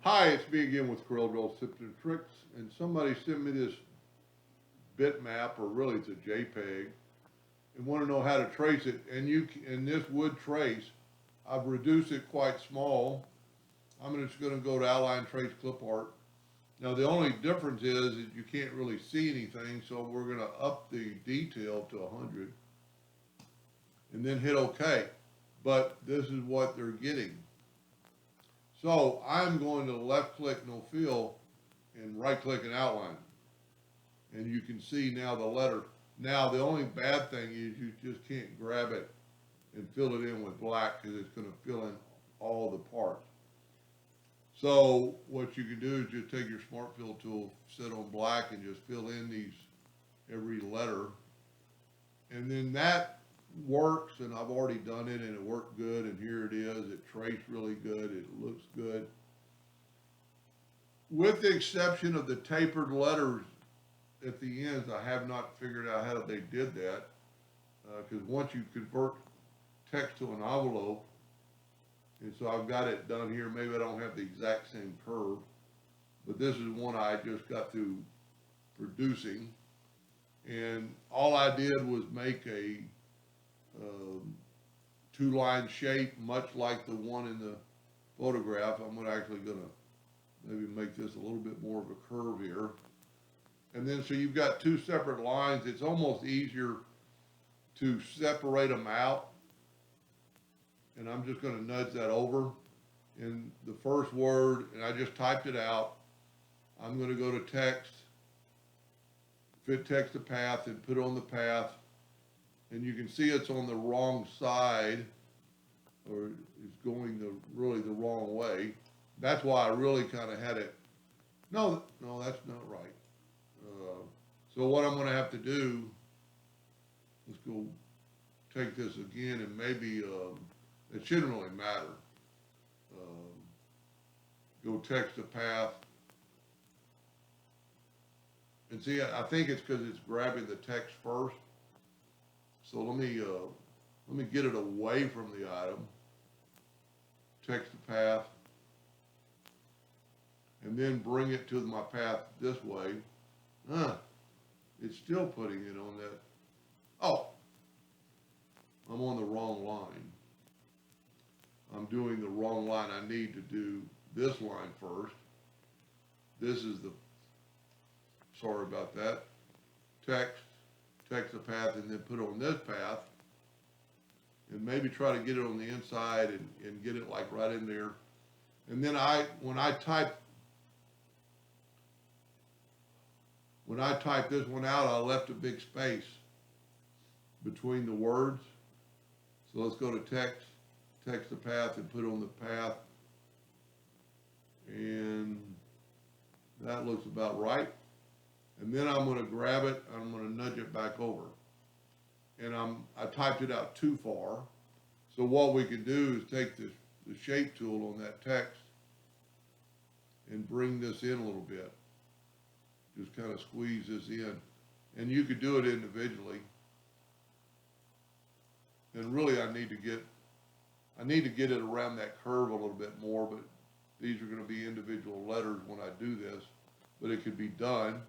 Hi, it's me again with Corel Tips and Tricks, and somebody sent me this bitmap, or really it's a JPEG, and want to know how to trace it. And this would trace. I've reduced it quite small. I'm just going to go to Outline Trace Clip Art. Now the only difference is that you can't really see anything, so we're going to up the detail to 100, and then hit OK. But this is what they're getting. So I'm going to left click no fill and right click and outline. And you can see now the letter. Now the only bad thing is you just can't grab it and fill it in with black because it's going to fill in all the parts. So what you can do is just take your smart fill tool, set on black, and just fill in these every letter. And then that works, and I've already done it, and it worked good, and here it is. It traced really good. It looks good. With the exception of the tapered letters at the ends, I have not figured out how they did that. Because once you convert text to an envelope, and so I've got it done here. Maybe I don't have the exact same curve, but this is one I just got through producing. And all I did was make a two-line shape, much like the one in the photograph. I'm actually going to maybe make this a little bit more of a curve here. And then so you've got two separate lines. It's almost easier to separate them out. And I'm just going to nudge that over. And the first word, and I just typed it out. I'm going to go to text, fit text to path, and put on the path. And you can see it's on the wrong side, or it's going really the wrong way. That's why I really kind of had it. No, that's not right. So what I'm going to have to do, let's go take this again, and maybe it shouldn't really matter. Go text to path. And see, I think it's because it's grabbing the text first. So let me get it away from the item. Text to path. And then bring it to my path this way. It's still putting it on that. Oh, I'm on the wrong line. I'm doing the wrong line. I need to do this line first. This is sorry about that. Text the path, and then put on this path. And maybe try to get it on the inside and get it like right in there. And then when I type this one out, I left a big space between the words. So let's go to text the path, and put on the path. And that looks about right. And then I'm going to grab it, I'm going to nudge it back over. And I typed it out too far. So what we can do is take the shape tool on that text and bring this in a little bit. Just kind of squeeze this in. And you could do it individually. And really I need to get it around that curve a little bit more, but these are going to be individual letters when I do this. But it could be done,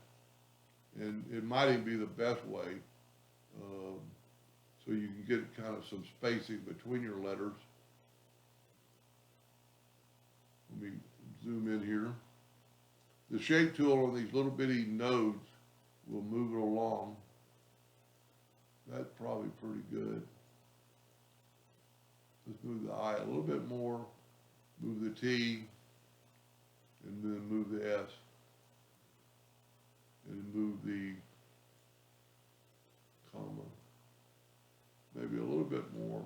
and it might even be the best way. So you can get kind of some spacing between your letters. Let me zoom in here. The shape tool on these little bitty nodes will move it along. That's probably pretty good. Let's move the I a little bit more, move the T, and then move the S, and move the comma. Maybe a little bit more.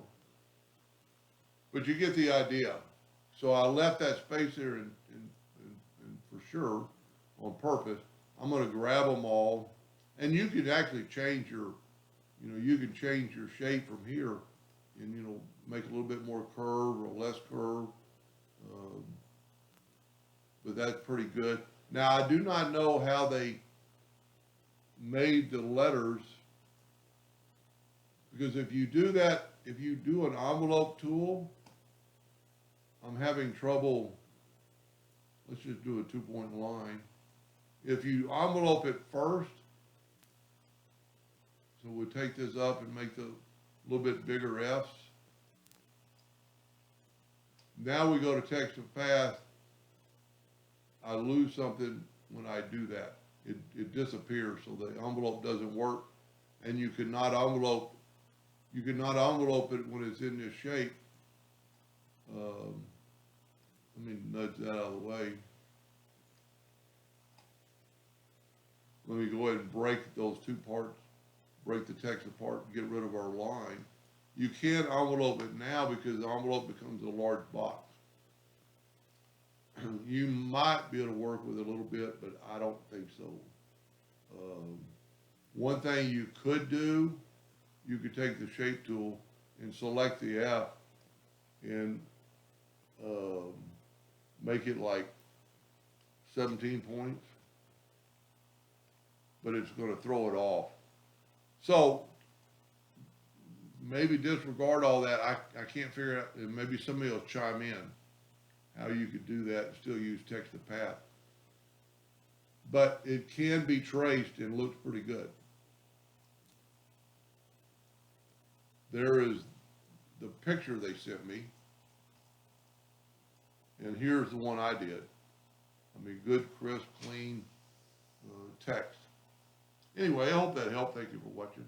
But you get the idea. So I left that space there and for sure on purpose. I'm going to grab them all. And you can actually change you can change your shape from here and, make it a little bit more curve or less curve. But that's pretty good. Now, I do not know how they made the letters, because if you do an envelope tool, I'm having trouble let's just do a 2-point line. If you envelope it first, so we'll take this up and make the little bit bigger F's. Now we go to text to path. I lose something when I do that. It disappears, so the envelope doesn't work, and you cannot envelope it when it's in this shape. Let me nudge that out of the way. Let me go ahead and break those two parts, break the text apart, and get rid of our line. You can't envelope it now because the envelope becomes a large box. You might be able to work with it a little bit, but I don't think so. One thing you could do, you could take the shape tool and select the F and make it like 17 points, but it's going to throw it off. So maybe disregard all that. I can't figure out, and maybe somebody will chime in how you could do that and still use text to path. But it can be traced and looks pretty good. There is the picture they sent me, and here's the one I did. I mean, good, crisp, clean text. Anyway, I hope that helped. Thank you for watching.